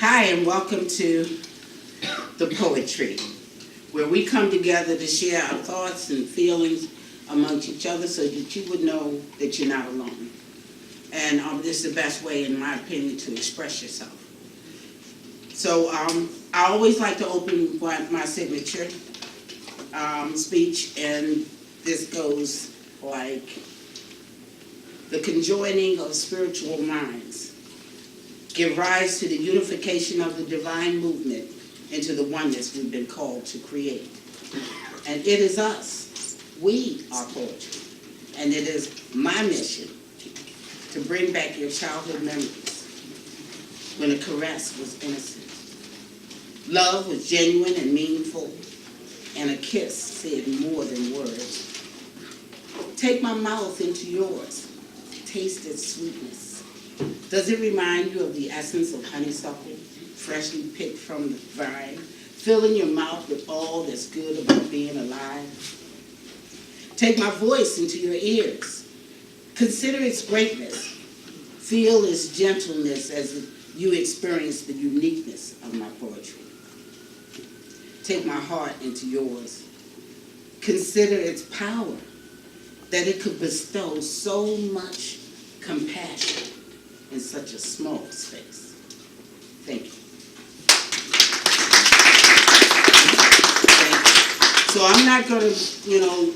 Hi, and welcome to the Poetry, where we come together to share our thoughts and feelings amongst each other so that you would know that you're not alone. And this is the best way, in my opinion, to express yourself. So I always like to open my signature speech, and this goes like, the conjoining of spiritual minds give rise to the unification of the divine movement into the oneness we've been called to create. And it is us. We are poetry. And it is my mission to bring back your childhood memories when a caress was innocent. Love was genuine and meaningful, and a kiss said more than words. Take my mouth into yours. Taste its sweetness. Does it remind you of the essence of honeysuckle, freshly picked from the vine, filling your mouth with all that's good about being alive? Take my voice into your ears. Consider its greatness. Feel its gentleness as you experience the uniqueness of my poetry. Take my heart into yours. Consider its power, that it could bestow so much compassion in such a small space. Thank you. So I'm not going to,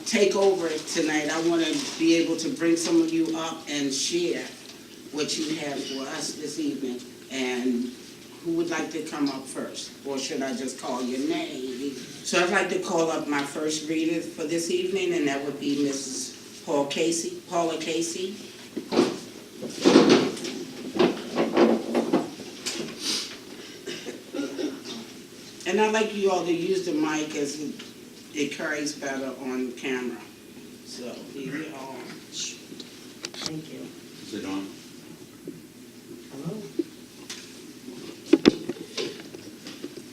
take over tonight. I want to be able to bring some of you up and share what you have for us this evening. And who would like to come up first? Or should I just call your name? So I'd like to call up my first reader for this evening, and that would be Mrs. Paula Casey. And I'd like you all to use the mic as it carries better on camera. So here we are. Thank you. Is it on? Hello.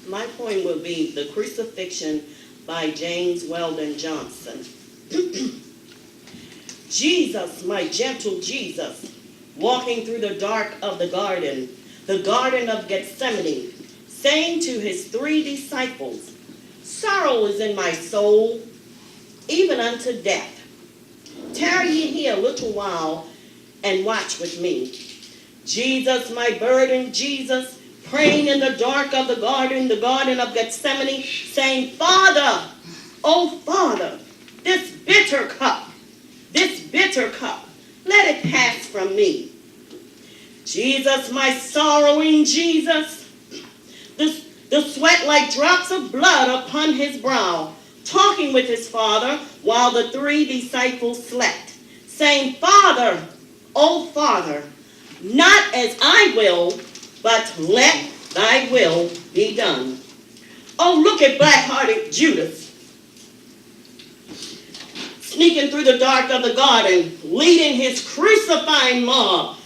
My poem will be The Crucifixion by James Weldon Johnson. Jesus, my gentle Jesus, walking through the dark of the Garden of Gethsemane, saying to his 3 disciples, sorrow is in my soul, even unto death. Tarry ye here a little while, and watch with me. Jesus, my burden, Jesus, praying in the dark of the Garden of Gethsemane, saying, Father, oh Father, this bitter cup, let it pass from me. Jesus, my sorrowing Jesus, the sweat like drops of blood upon his brow, talking with his Father while the 3 disciples slept, saying, Father, oh Father, not as I will, but let thy will be done. Oh, look at black-hearted Judas, sneaking through the dark of the garden, leading his crucifying mob.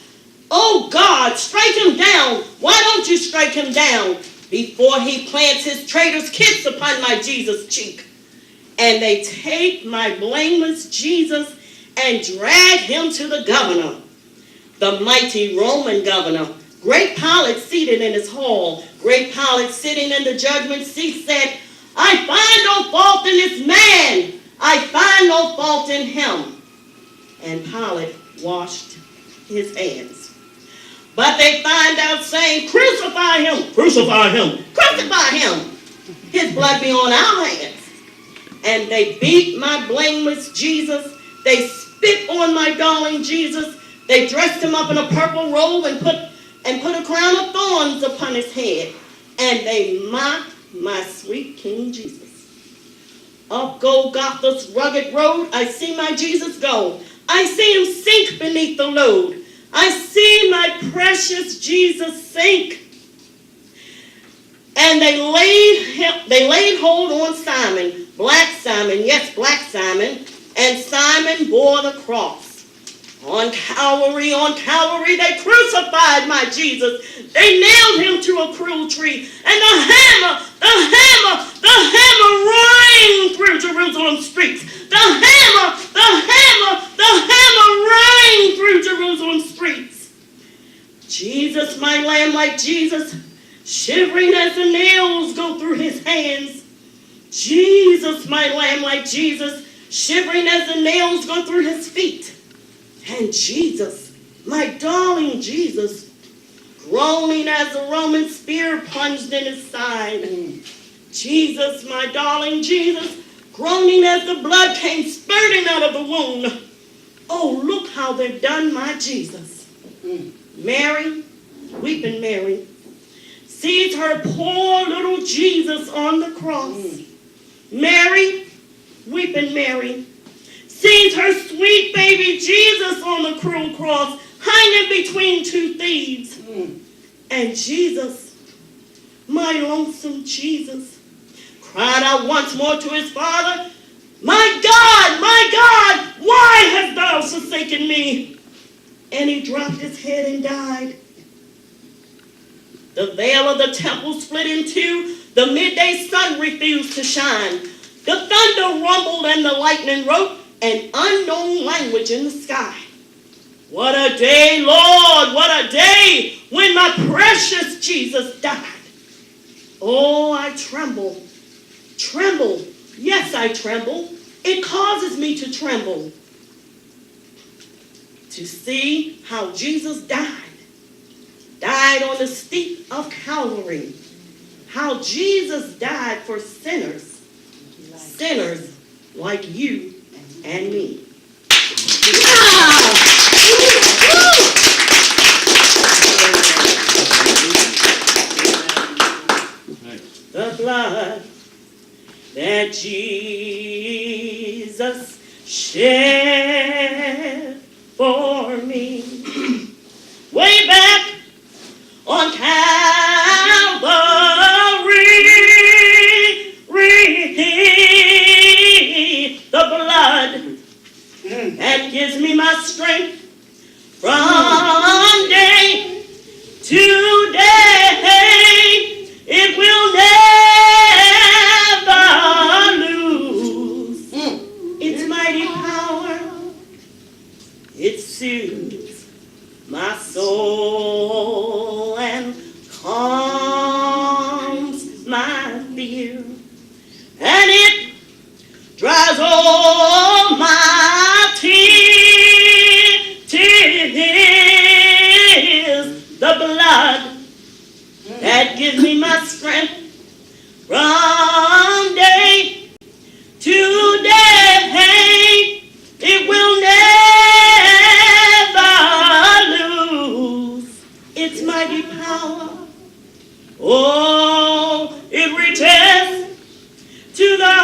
Oh God, strike him down. Why don't you strike him down before he plants his traitor's kiss upon my Jesus' cheek? And they take my blameless Jesus and drag him to the governor, the mighty Roman governor. Great Pilate seated in his hall. Great Pilate sitting in the judgment seat said, I find no fault in this man. I find no fault in him. And Pilate washed his hands. But they find out saying, crucify him, crucify him, crucify him. His blood be on our hands. And they beat my blameless Jesus. They spit on my darling Jesus. They dressed him up in a purple robe and put a crown of thorns upon his head. And they mocked my sweet King Jesus. Up Golgotha's rugged road, I see my Jesus go. I see him sink beneath the load. I see my precious Jesus sink. And they laid hold on Simon, Black Simon, yes, Black Simon, and Simon bore the cross. On Calvary, they crucified my Jesus. They nailed him to a cruel tree, and the hammer rang through Jerusalem streets. The hammer rang through Jerusalem streets. Jesus, my lamb, like Jesus, shivering as the nails go through his hands. Jesus, my lamb, like Jesus, shivering as the nails go through his feet. And Jesus, my darling Jesus, groaning as a Roman spear plunged in his side. Jesus, my darling Jesus, groaning as the blood came spurting out of the wound. Oh, look how they've done my Jesus. Mary, weeping Mary, sees her poor little Jesus on the cross. Mary, weeping Mary, sees her sweet baby Jesus on the cruel cross, hanging between two thieves. And Jesus, my lonesome Jesus, cried out once more to his Father, my God, why hast thou forsaken me? And he dropped his head and died. The veil of the temple split in two. The midday sun refused to shine. The thunder rumbled and the lightning wrote an unknown language in the sky. What a day, Lord, what a day when my precious Jesus died. Oh, I tremble, yes, I tremble. It causes me to tremble to see how Jesus died on the steep of Calvary, how Jesus died for sinners like you and me. The blood that Jesus shed for me way back on Calvary, the blood that gives me my strength from day to day. It will never lose its mighty power. It soothes my soul and calms my fear, and it dries all my tears. The blood that gives me my strength from day to day. It will never lose its mighty power. Oh, it reaches to the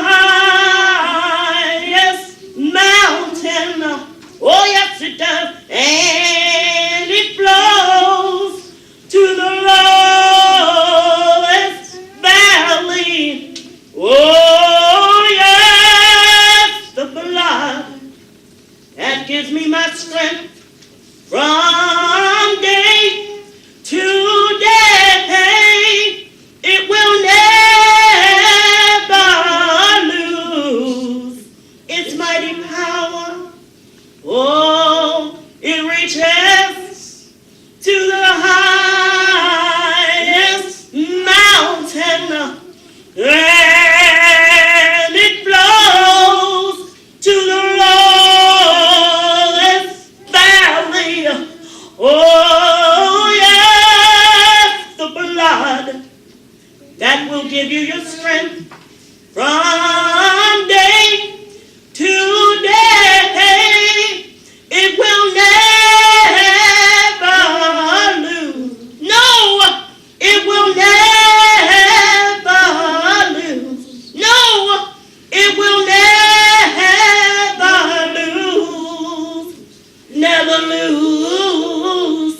highest mountain. Oh, yes, it does. And it flows to the lowest valley. reaches to the highest mountain, and it flows to the lowest valley. Oh, yes, the blood that will give you your strength from day to day. It will never lose. No, it will never lose. No, it will never lose. Never lose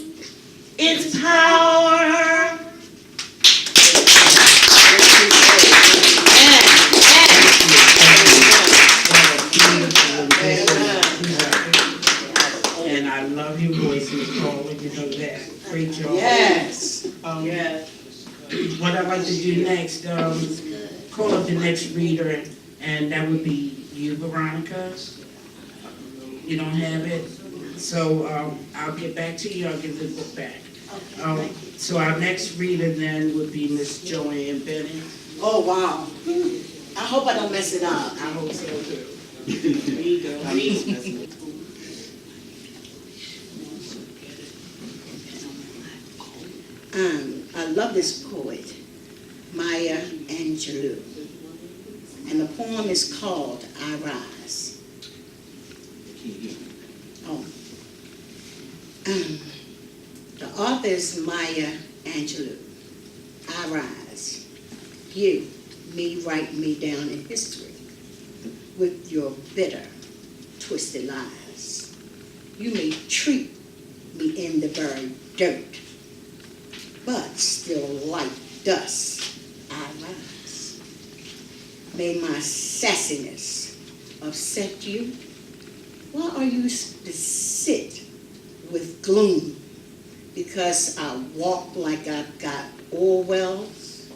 its power. And I love your voice, Miss Paula, you know that. Great job. Yes. Yes. What I'd like to do next, call up the next reader, and that would be you, Veronica. You don't have it? So I'll get back to you, I'll give the book back. So our next reader then would be Miss Joanne Bennett. Oh, wow. I hope I don't mess it up. I hope so too. There you go. Read. I love this poet, Maya Angelou, and the poem is called I Rise. Oh. The author is Maya Angelou. I rise. You, me, write me down in history with your bitter, twisted lies. You may treat me in the very dirt, but still like dust, I rise. May my sassiness upset you? Why are you beset with gloom? Because I walk like I've got oil wells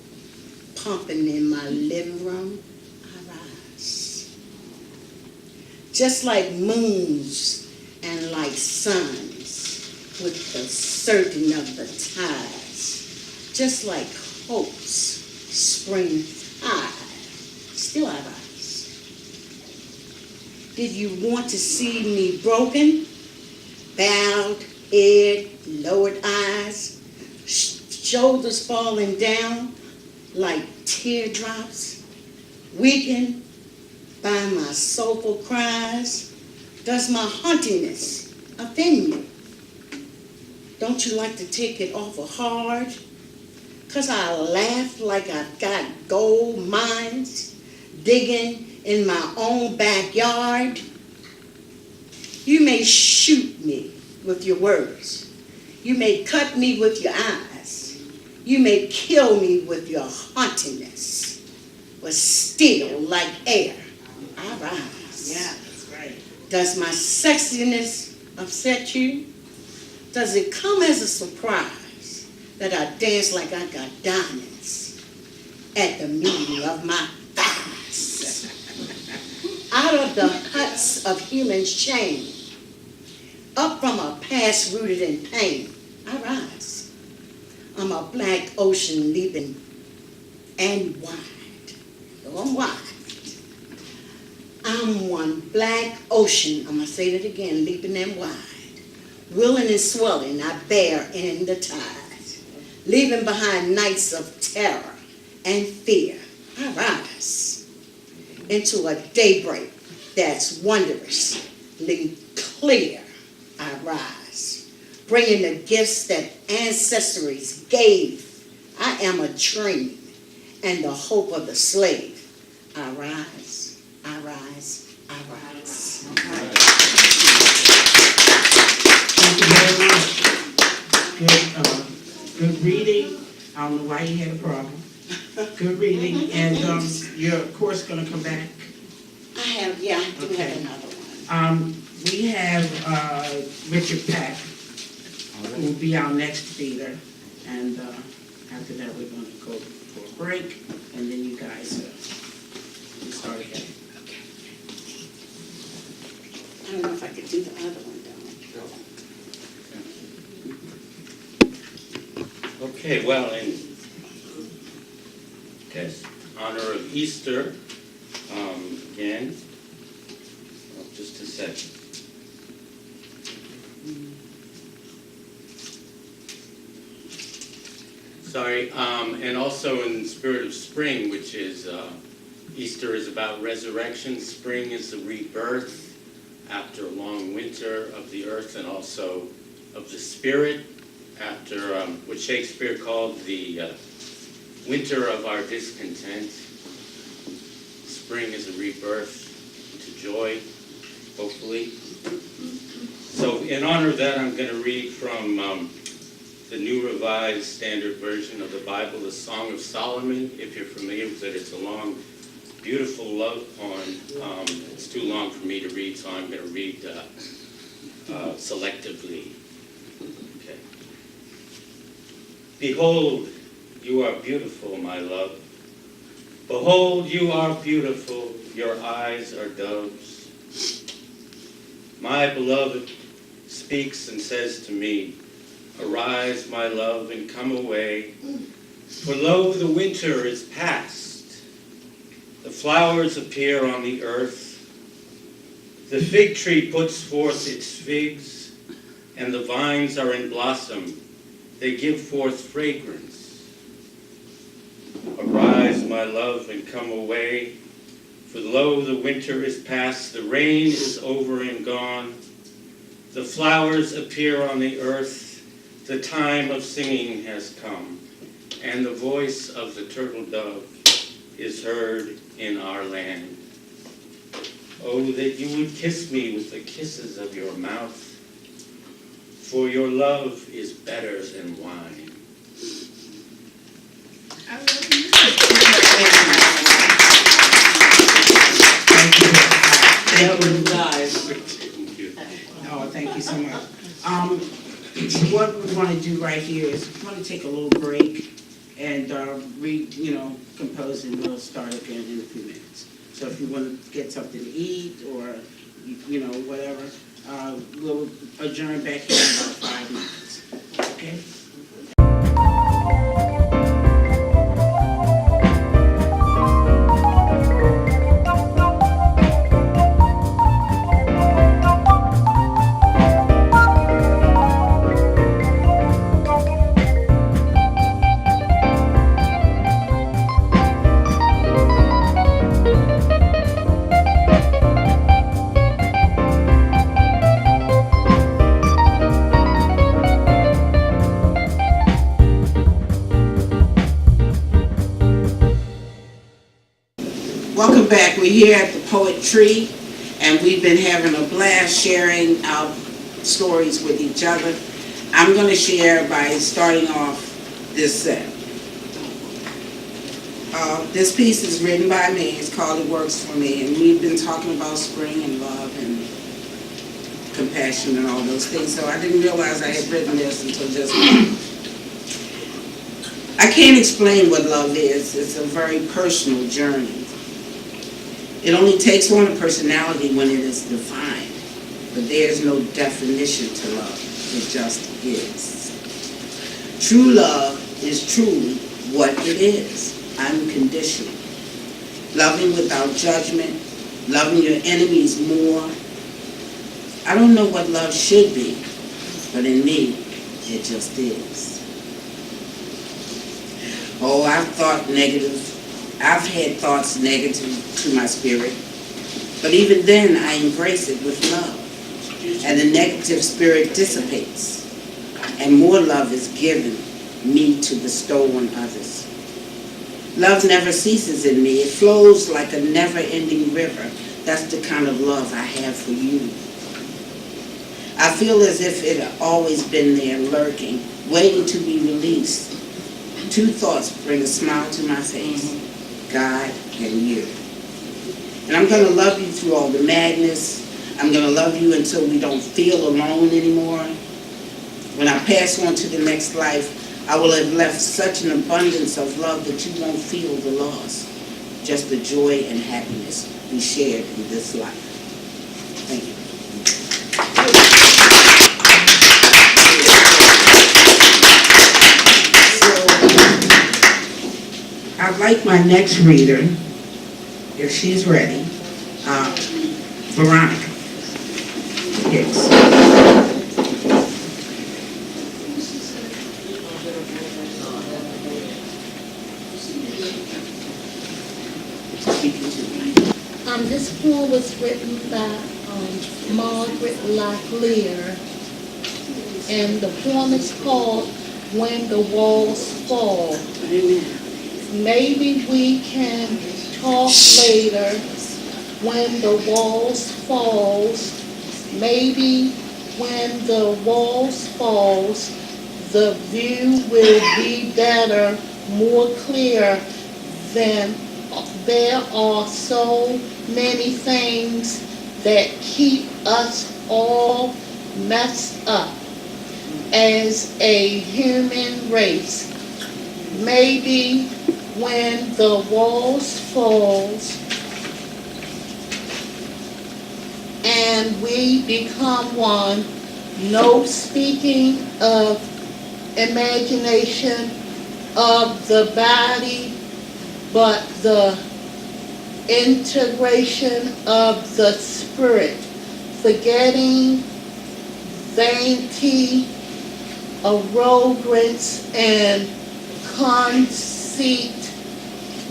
pumping in my living room, I rise. Just like moons and like suns with the surging of the tides, just like hope's spring tide, still I rise. Did you want to see me broken, bowed head, lowered eyes, shoulders falling down like teardrops, weakened by my soulful cries? Does my hauntiness offend you? Don't you like to take it awful hard? 'Cause I laugh like I've got gold mines digging in my own backyard? You may shoot me with your words. You may cut me with your eyes. You may kill me with your hauntiness. But still, like air, I rise. Yeah, that's right. Does my sexiness upset you? Does it come as a surprise that I dance like I got diamonds at the meeting of my thighs? Out of the huts of human shame, up from a past rooted in pain, I rise. I'm a black ocean leaping and wide. Oh, I'm wide. I'm one black ocean, I'm going to say that again, leaping and wide. Willing and swelling, I bear in the tide. Leaving behind nights of terror and fear, I rise into a daybreak that's wondrously clear. I rise, bringing the gifts that ancestors gave. I am a dream and the hope of the slave. I rise, I rise, I rise. Thank you very much. Good reading. I don't know why you had a problem. Good reading, and you're of course going to come back. I have another one. We have Richard Pack, who will be our next reader, and after that we're going to go for a break, and then you guys can start again. I don't know if I could do the other one, though. Okay, well, in honor of Easter, again, just a second. Sorry, and also in the spirit of spring, which is, Easter is about resurrection, spring is the rebirth after a long winter of the earth and also of the spirit, after what Shakespeare called the winter of our discontent. Spring is a rebirth to joy, hopefully. So in honor of that, I'm going to read from the New Revised Standard Version of the Bible, the Song of Solomon. If you're familiar with it, it's a long, beautiful love poem. It's too long for me to read, so I'm going to read selectively. Okay. Behold, you are beautiful, my love. Behold, you are beautiful, your eyes are doves. My beloved speaks and says to me, arise, my love, and come away. For lo, the winter is past. The flowers appear on the earth. The fig tree puts forth its figs, and the vines are in blossom. They give forth fragrance. Arise, my love, and come away. For lo, the winter is past. The rain is over and gone. The flowers appear on the earth. The time of singing has come, and the voice of the turtle dove is heard in our land. Oh, that you would kiss me with the kisses of your mouth, for your love is better than wine. I love you. Thank you. Oh, thank you so much. What we want to do right here is we want to take a little break and compose, and we'll start again in a few minutes. So if you want to get something to eat or, whatever, we'll adjourn back here in about 5 minutes. Okay? Welcome back. We're here at the Poet Tree, and we've been having a blast sharing our stories with each other. I'm going to share by starting off this set. This piece is written by me. It's called It Works For Me, and we've been talking about spring and love and compassion and all those things, so I didn't realize I had written this until just now. I can't explain what love is. It's a very personal journey. It only takes on a personality when it is defined, but there's no definition to love. It just is. True love is truly what it is, unconditional. Loving without judgment, loving your enemies more. I don't know what love should be, but in me, it just is. Oh, I've thought negative. I've had thoughts negative to my spirit, but even then I embrace it with love, and the negative spirit dissipates, and more love is given me to bestow on others. Love never ceases in me. It flows like a never-ending river. That's the kind of love I have for you. I feel as if it had always been there, lurking, waiting to be released. Two thoughts bring a smile to my face. God and you. And I'm going to love you through all the madness. I'm going to love you until we don't feel alone anymore. When I pass on to the next life, I will have left such an abundance of love that you won't feel the loss. Just the joy and happiness we shared in this life. Thank you. So like my next reader, if she's ready, Veronica. Yes. This poem was written by Margaret LOCKLEAR, and the poem is called When the Walls Fall. Amen. Maybe we can talk later when the walls falls. Maybe when the walls falls, the view will be better, more clear than there are so many things that keep us all messed up as a human race. Maybe when the walls falls and we become one, no speaking of imagination of the body, but the integration of the spirit, forgetting vanity, arrogance, and conceit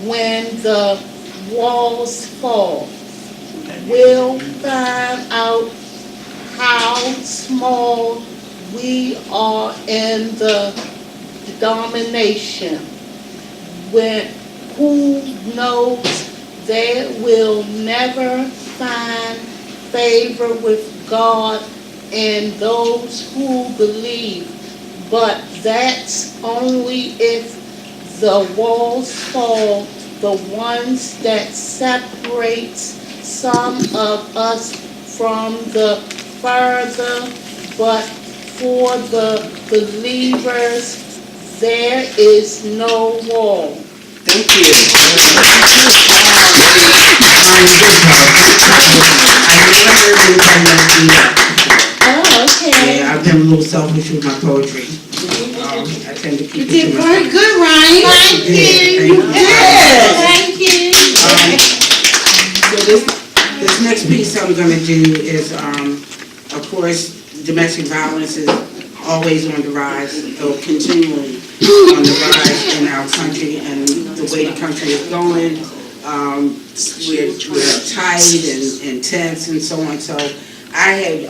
when the walls fall. We'll find out how small we are in the domination. When who knows they will never find favor with God and those who believe. But that's only if the walls fall, the ones that separates some of us from the further. But for the believers, there is no wall. Thank you. Oh, okay. Yeah, I've been a little selfish with my poetry. I tend to keep You it did to very myself. good, Ryan. Thank you. Yes. Thank you. So this next piece I'm going to do is, of course, domestic violence is always on the rise, or continually on the rise in our country, and the way the country is going, we're tight and tense and so on. So I had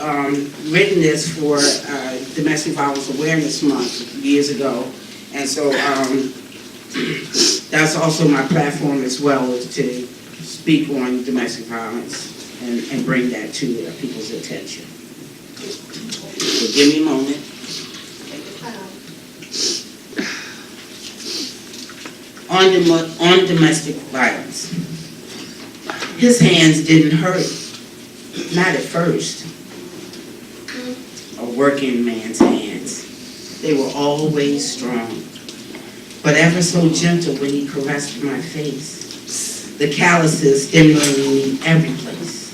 written this for Domestic Violence Awareness Month years ago, and so that's also my platform as well, is to speak on domestic violence and bring that to people's attention. So give me a moment. On domestic violence. His hands didn't hurt, not at first. A working man's hands. They were always strong, but ever so gentle when he caressed my face. The calluses stimulating me every place.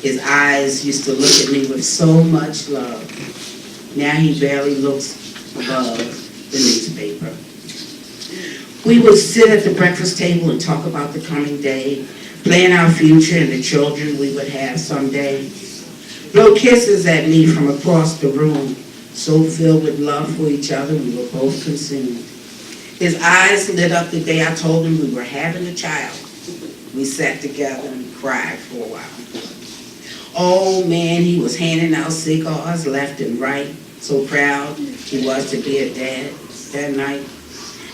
His eyes used to look at me with so much love. Now he barely looks above the newspaper. We would sit at the breakfast table and talk about the coming day, plan our future and the children we would have someday. Blow kisses at me from across the room, so filled with love for each other we were both consumed. His eyes lit up the day I told him we were having a child. We sat together and cried for a while. Oh man, he was handing out cigars left and right, so proud he was to be a dad that night.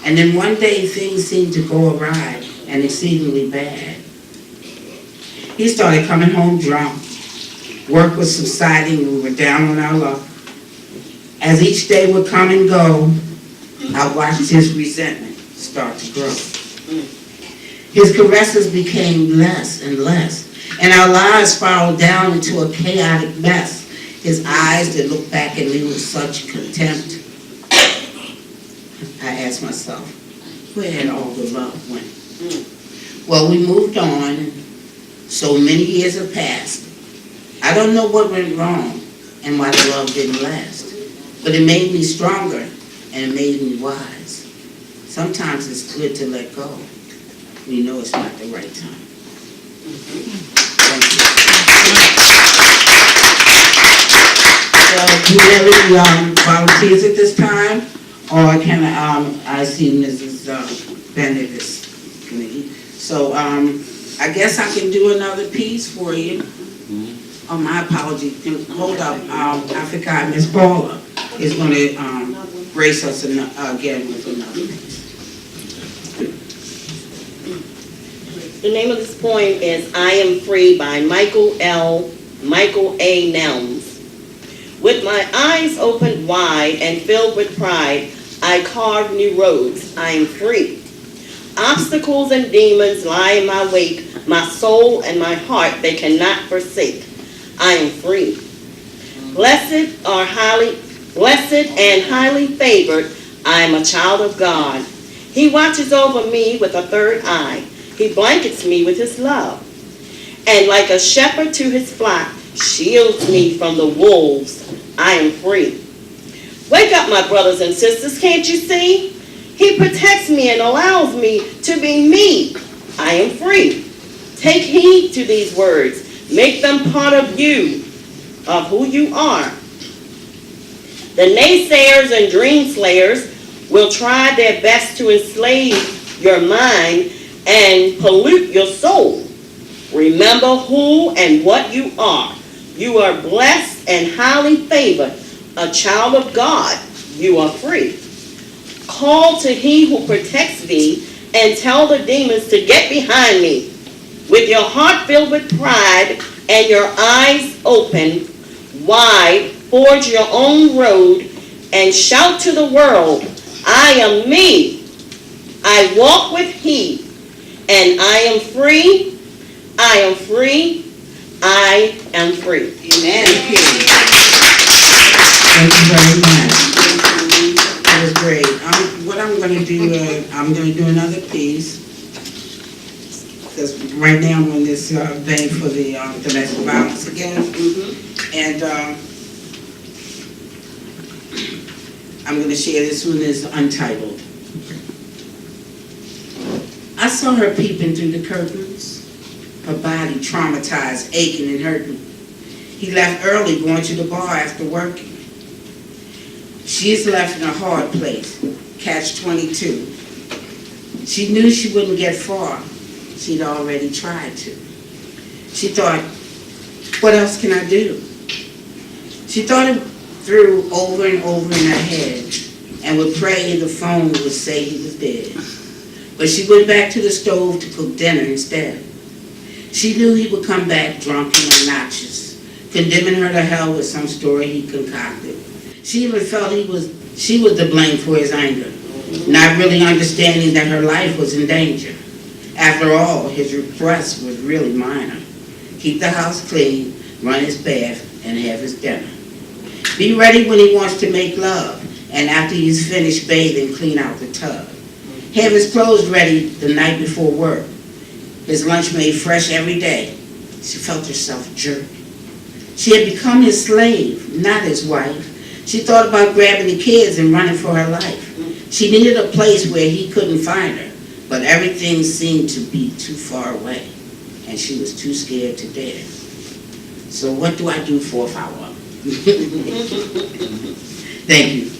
And then one day things seemed to go awry and exceedingly bad. He started coming home drunk. Work was subsiding, we were down on our luck. As each day would come and go, I watched his resentment start to grow. His caresses became less and less, and our lives spiraled down into a chaotic mess. His eyes that looked back at me with such contempt. I asked myself, where had all the love went? Well, we moved on, and so many years have passed. I don't know what went wrong and why the love didn't last, but it made me stronger and it made me wise. Sometimes it's good to let go. we know it's not the right time. Thank you. So, do we have any volunteers at this time? Or can I see Mrs. Bennett is going. So, I guess I can do another piece for you. Oh, my apologies. Hold up. I forgot. Miss Paula is going to grace us again with another piece. The name of this poem is I Am Free by Michael A. Nelms. With my eyes opened wide and filled with pride, I carve new roads. I am free. Obstacles and demons lie in my wake. My soul and my heart they cannot forsake. I am free. Blessed and highly favored, I am a child of God. He watches over me with a third eye. He blankets me with his love. And like a shepherd to his flock, shields me from the wolves. I am free. Wake up, my brothers and sisters, can't you see? He protects me and allows me to be me. I am free. Take heed to these words. Make them part of you, of who you are. The naysayers and dream slayers will try their best to enslave your mind and pollute your soul. Remember who and what you are. You are blessed and highly favored, a child of God. You are free. Call to he who protects thee and tell the demons to get behind me. With your heart filled with pride and your eyes open wide, forge your own road and shout to the world, I am me. I walk with he, and I am free. I am free. I am free. Amen. Thank you very much. That was great. What I'm going to do, I'm going to do another piece. Because right now I'm on this vein for the domestic violence again. And I'm going to share this one is untitled. I saw her peeping through the curtains, her body traumatized, aching and hurting. He left early going to the bar after working. She's left in a hard place, catch-22. She knew she wouldn't get far. She'd already tried to. She thought, what else can I do? She thought it through over and over in her head and would pray the phone would say he was dead. But she went back to the stove to cook dinner instead. She knew he would come back drunk and obnoxious, condemning her to hell with some story he concocted. She even felt she was to blame for his anger, not really understanding that her life was in danger. After all, his request was really minor. Keep the house clean, run his bath, and have his dinner. Be ready when he wants to make love, and after he's finished bathing, clean out the tub. Have his clothes ready the night before work. His lunch made fresh every day. She felt herself jerk. She had become his slave, not his wife. She thought about grabbing the kids and running for her life. She needed a place where he couldn't find her, but everything seemed to be too far away, and she was too scared to dare. So what do I do for a follow-up? Thank you.